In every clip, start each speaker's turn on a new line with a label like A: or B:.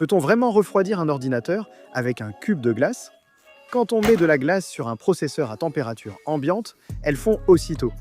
A: Peut-on vraiment refroidir un ordinateur avec un cube de glace? Quand on met de la glace sur un processeur à température ambiante, elles fond aussitôt.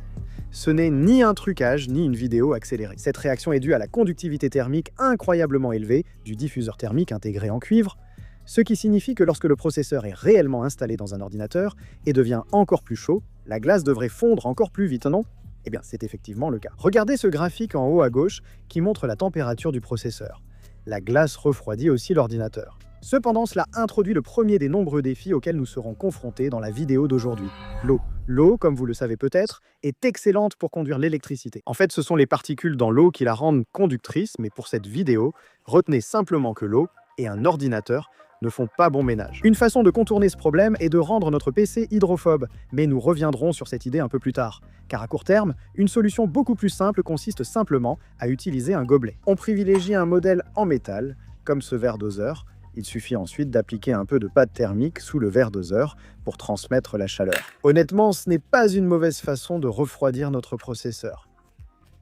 A: Ce n'est ni un trucage, ni une vidéo accélérée. Cette réaction est due à la conductivité thermique incroyablement élevée du diffuseur thermique intégré en cuivre, ce qui signifie que lorsque le processeur est réellement installé dans un ordinateur et devient encore plus chaud, la glace devrait fondre encore plus vite, non? Eh bien, c'est effectivement le cas. Regardez ce graphique en haut à gauche qui montre la température du processeur. La glace refroidit aussi l'ordinateur. Cependant, cela introduit le premier des nombreux défis auxquels nous serons confrontés dans la vidéo d'aujourd'hui, l'eau. L'eau, comme vous le savez peut-être, est excellente pour conduire l'électricité. En fait, ce sont les particules dans l'eau qui la rendent conductrice, mais pour cette vidéo, retenez simplement que l'eau et un ordinateur ne font pas bon ménage. Une façon de contourner ce problème est de rendre notre PC hydrophobe, mais nous reviendrons sur cette idée un peu plus tard. Car à court terme, une solution beaucoup plus simple consiste simplement à utiliser un gobelet. On privilégie un modèle en métal, comme ce verre doseur. Il suffit ensuite d'appliquer un peu de pâte thermique sous le verre doseur pour transmettre la chaleur. Honnêtement, ce n'est pas une mauvaise façon de refroidir notre processeur.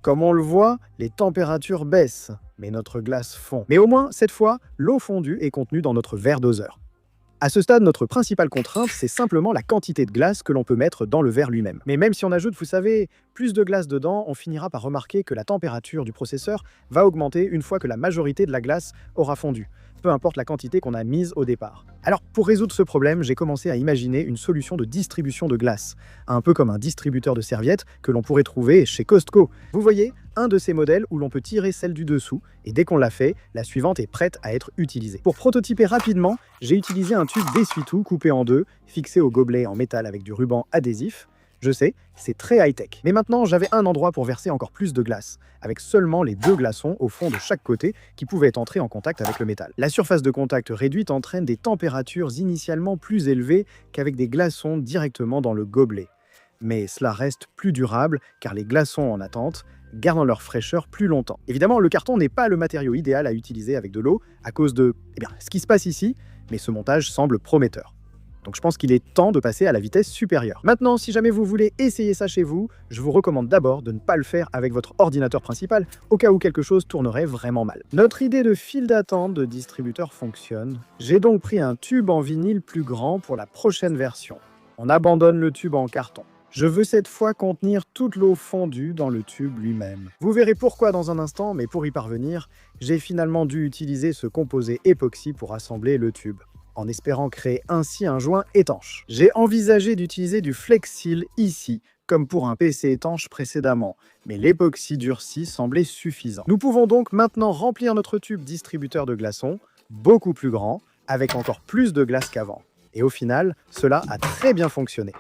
A: Comme on le voit, les températures baissent, mais notre glace fond. Mais au moins, cette fois, l'eau fondue est contenue dans notre verre doseur. À ce stade, notre principale contrainte, c'est simplement la quantité de glace que l'on peut mettre dans le verre lui-même. Mais même si on ajoute, vous savez, plus de glace dedans, on finira par remarquer que la température du processeur va augmenter une fois que la majorité de la glace aura fondu, peu importe la quantité qu'on a mise au départ. Alors, pour résoudre ce problème, j'ai commencé à imaginer une solution de distribution de glace, un peu comme un distributeur de serviettes que l'on pourrait trouver chez Costco. Vous voyez, un de ces modèles où l'on peut tirer celle du dessous, et dès qu'on l'a fait, la suivante est prête à être utilisée. Pour prototyper rapidement, j'ai utilisé un tube d'essuie-tout coupé en deux, fixé au gobelet en métal avec du ruban adhésif. Je sais, c'est très high-tech. Mais maintenant, j'avais un endroit pour verser encore plus de glace, avec seulement les deux glaçons au fond de chaque côté qui pouvaient entrer en contact avec le métal. La surface de contact réduite entraîne des températures initialement plus élevées qu'avec des glaçons directement dans le gobelet. Mais cela reste plus durable car les glaçons en attente gardent leur fraîcheur plus longtemps. Évidemment, le carton n'est pas le matériau idéal à utiliser avec de l'eau à cause de ce qui se passe ici, mais ce montage semble prometteur. Donc je pense qu'il est temps de passer à la vitesse supérieure. Maintenant, si jamais vous voulez essayer ça chez vous, je vous recommande d'abord de ne pas le faire avec votre ordinateur principal, au cas où quelque chose tournerait vraiment mal. Notre idée de file d'attente de distributeur fonctionne. J'ai donc pris un tube en vinyle plus grand pour la prochaine version. On abandonne le tube en carton. Je veux cette fois contenir toute l'eau fondue dans le tube lui-même. Vous verrez pourquoi dans un instant, mais pour y parvenir, j'ai finalement dû utiliser ce composé époxy pour assembler le tube, en espérant créer ainsi un joint étanche. J'ai envisagé d'utiliser du Flex-Seal ici, comme pour un PC étanche précédemment, mais l'époxy durci semblait suffisant. Nous pouvons donc maintenant remplir notre tube distributeur de glaçons, beaucoup plus grand, avec encore plus de glace qu'avant. Et au final, cela a très bien fonctionné.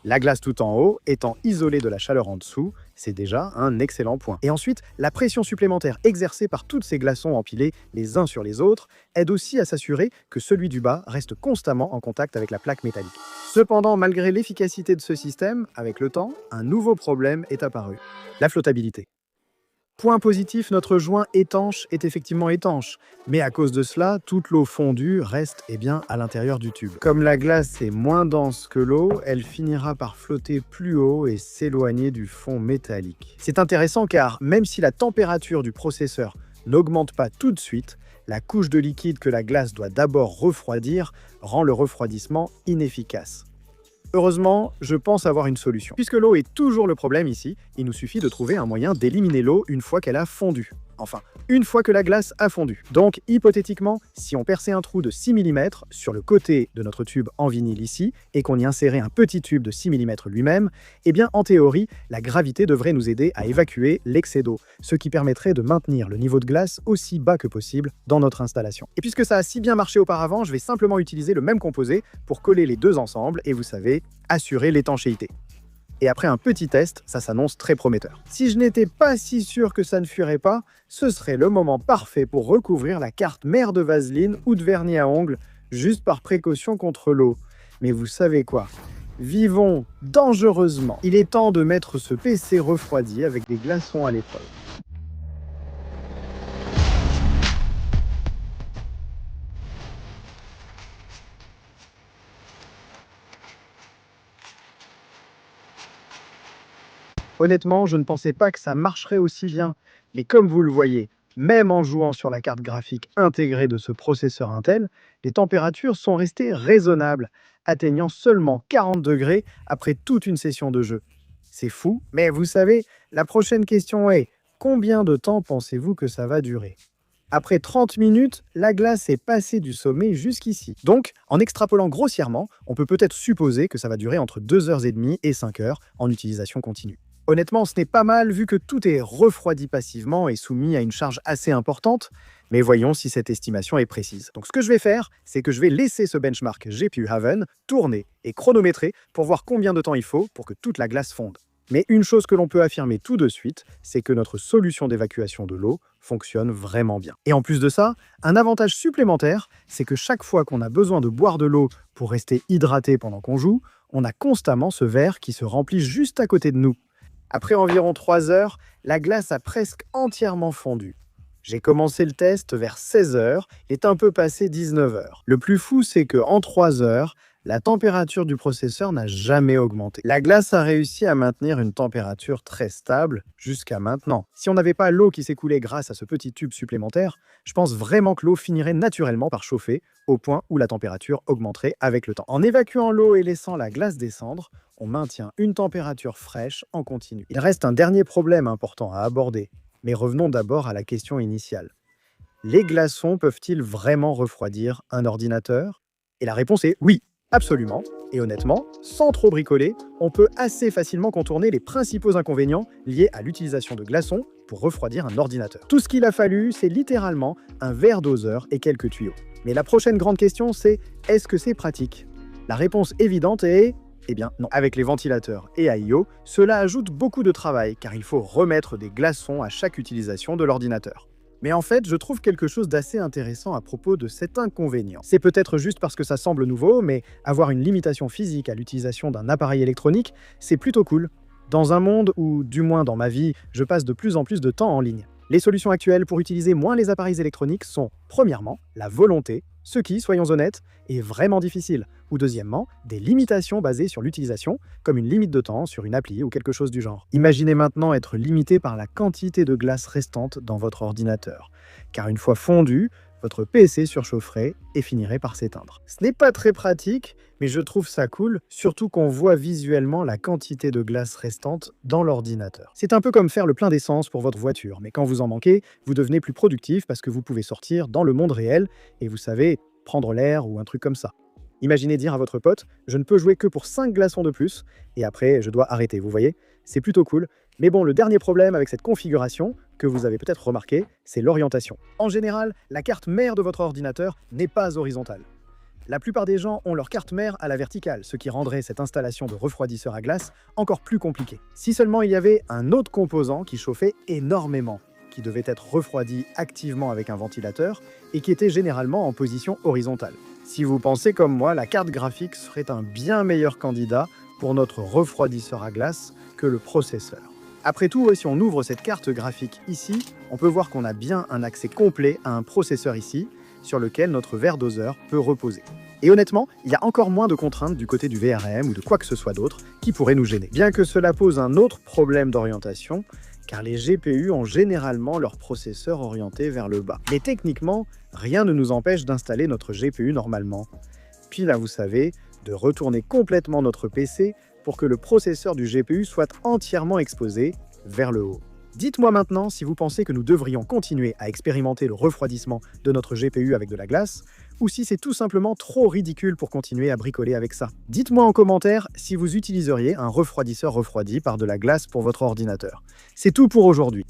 A: La glace tout en haut étant isolée de la chaleur en dessous, c'est déjà un excellent point. Et ensuite, la pression supplémentaire exercée par tous ces glaçons empilés les uns sur les autres aide aussi à s'assurer que celui du bas reste constamment en contact avec la plaque métallique. Cependant, malgré l'efficacité de ce système, avec le temps, un nouveau problème est apparu: la flottabilité. Point positif, notre joint étanche est effectivement étanche, mais à cause de cela, toute l'eau fondue reste à l'intérieur du tube. Comme la glace est moins dense que l'eau, elle finira par flotter plus haut et s'éloigner du fond métallique. C'est intéressant car même si la température du processeur n'augmente pas tout de suite, la couche de liquide que la glace doit d'abord refroidir rend le refroidissement inefficace. Heureusement, je pense avoir une solution. Puisque l'eau est toujours le problème ici, il nous suffit de trouver un moyen d'éliminer l'eau une fois qu'elle a fondu. Enfin, une fois que la glace a fondu. Donc, hypothétiquement, si on perçait un trou de 6 mm sur le côté de notre tube en vinyle ici, et qu'on y insérait un petit tube de 6 mm lui-même, en théorie, la gravité devrait nous aider à évacuer l'excès d'eau, ce qui permettrait de maintenir le niveau de glace aussi bas que possible dans notre installation. Et puisque ça a si bien marché auparavant, je vais simplement utiliser le même composé pour coller les deux ensemble et, vous savez, assurer l'étanchéité. Et après un petit test, ça s'annonce très prometteur. Si je n'étais pas si sûr que ça ne fuirait pas, ce serait le moment parfait pour recouvrir la carte mère de vaseline ou de vernis à ongles, juste par précaution contre l'eau. Mais vous savez quoi? Vivons dangereusement. Il est temps de mettre ce PC refroidi avec des glaçons à l'épreuve. Honnêtement, je ne pensais pas que ça marcherait aussi bien. Mais comme vous le voyez, Même en jouant sur la carte graphique intégrée de ce processeur Intel, les températures sont restées raisonnables, atteignant seulement 40 degrés après toute une session de jeu. C'est fou, mais vous savez, la prochaine question est: combien de temps pensez-vous que ça va durer? Après 30 minutes, la glace est passée du sommet jusqu'ici. Donc, en extrapolant grossièrement, on peut peut-être supposer que ça va durer entre 2h30 et 5 heures en utilisation continue. Honnêtement, ce n'est pas mal vu que tout est refroidi passivement et soumis à une charge assez importante, mais voyons si cette estimation est précise. Donc ce que je vais faire, c'est que je vais laisser ce benchmark GPU Haven tourner et chronométrer pour voir combien de temps il faut pour que toute la glace fonde. Mais une chose que l'on peut affirmer tout de suite, c'est que notre solution d'évacuation de l'eau fonctionne vraiment bien. Et en plus de ça, un avantage supplémentaire, c'est que chaque fois qu'on a besoin de boire de l'eau pour rester hydraté pendant qu'on joue, on a constamment ce verre qui se remplit juste à côté de nous. Après environ 3 heures, la glace a presque entièrement fondu. J'ai commencé le test vers 16 heures, il est un peu passé 19 heures. Le plus fou, c'est qu'en 3 heures, la température du processeur n'a jamais augmenté. La glace a réussi à maintenir une température très stable jusqu'à maintenant. Si on n'avait pas l'eau qui s'écoulait grâce à ce petit tube supplémentaire, je pense vraiment que l'eau finirait naturellement par chauffer au point où la température augmenterait avec le temps. En évacuant l'eau et laissant la glace descendre, on maintient une température fraîche en continu. Il reste un dernier problème important à aborder, mais revenons d'abord à la question initiale. Les glaçons peuvent-ils vraiment refroidir un ordinateur? Et la réponse est oui, absolument. Et honnêtement, sans trop bricoler, on peut assez facilement contourner les principaux inconvénients liés à l'utilisation de glaçons pour refroidir un ordinateur. Tout ce qu'il a fallu, c'est littéralement un verre doseur et quelques tuyaux. Mais la prochaine grande question, c'est: est-ce que c'est pratique? La réponse évidente est: eh bien non. Avec les ventilateurs et AIO, cela ajoute beaucoup de travail car il faut remettre des glaçons à chaque utilisation de l'ordinateur. Mais en fait, je trouve quelque chose d'assez intéressant à propos de cet inconvénient. C'est peut-être juste parce que ça semble nouveau, mais avoir une limitation physique à l'utilisation d'un appareil électronique, c'est plutôt cool. Dans un monde où, du moins dans ma vie, je passe de plus en plus de temps en ligne. Les solutions actuelles pour utiliser moins les appareils électroniques sont, premièrement, la volonté, ce qui, soyons honnêtes, est vraiment difficile, ou deuxièmement, des limitations basées sur l'utilisation, comme une limite de temps sur une appli ou quelque chose du genre. Imaginez maintenant être limité par la quantité de glace restante dans votre ordinateur, car une fois fondu, votre PC surchaufferait et finirait par s'éteindre. Ce n'est pas très pratique, mais je trouve ça cool, surtout qu'on voit visuellement la quantité de glace restante dans l'ordinateur. C'est un peu comme faire le plein d'essence pour votre voiture, mais quand vous en manquez, vous devenez plus productif parce que vous pouvez sortir dans le monde réel et vous savez, prendre l'air ou un truc comme ça. Imaginez dire à votre pote: je ne peux jouer que pour 5 glaçons de plus, et après je dois arrêter, vous voyez? C'est plutôt cool. Mais bon, le dernier problème avec cette configuration, que vous avez peut-être remarqué, c'est l'orientation. En général, la carte mère de votre ordinateur n'est pas horizontale. La plupart des gens ont leur carte mère à la verticale, ce qui rendrait cette installation de refroidisseur à glace encore plus compliquée. Si seulement il y avait un autre composant qui chauffait énormément, qui devait être refroidi activement avec un ventilateur et qui était généralement en position horizontale. Si vous pensez comme moi, la carte graphique serait un bien meilleur candidat pour notre refroidisseur à glace que le processeur. Après tout, si on ouvre cette carte graphique ici, on peut voir qu'on a bien un accès complet à un processeur ici, sur lequel notre verre doseur peut reposer. Et honnêtement, il y a encore moins de contraintes du côté du VRM ou de quoi que ce soit d'autre qui pourrait nous gêner. Bien que cela pose un autre problème d'orientation, car les GPU ont généralement leur processeur orienté vers le bas. Mais techniquement, rien ne nous empêche d'installer notre GPU normalement. Puis là, vous savez, de retourner complètement notre PC pour que le processeur du GPU soit entièrement exposé vers le haut. Dites-moi maintenant si vous pensez que nous devrions continuer à expérimenter le refroidissement de notre GPU avec de la glace, ou si c'est tout simplement trop ridicule pour continuer à bricoler avec ça. Dites-moi en commentaire si vous utiliseriez un refroidisseur refroidi par de la glace pour votre ordinateur. C'est tout pour aujourd'hui.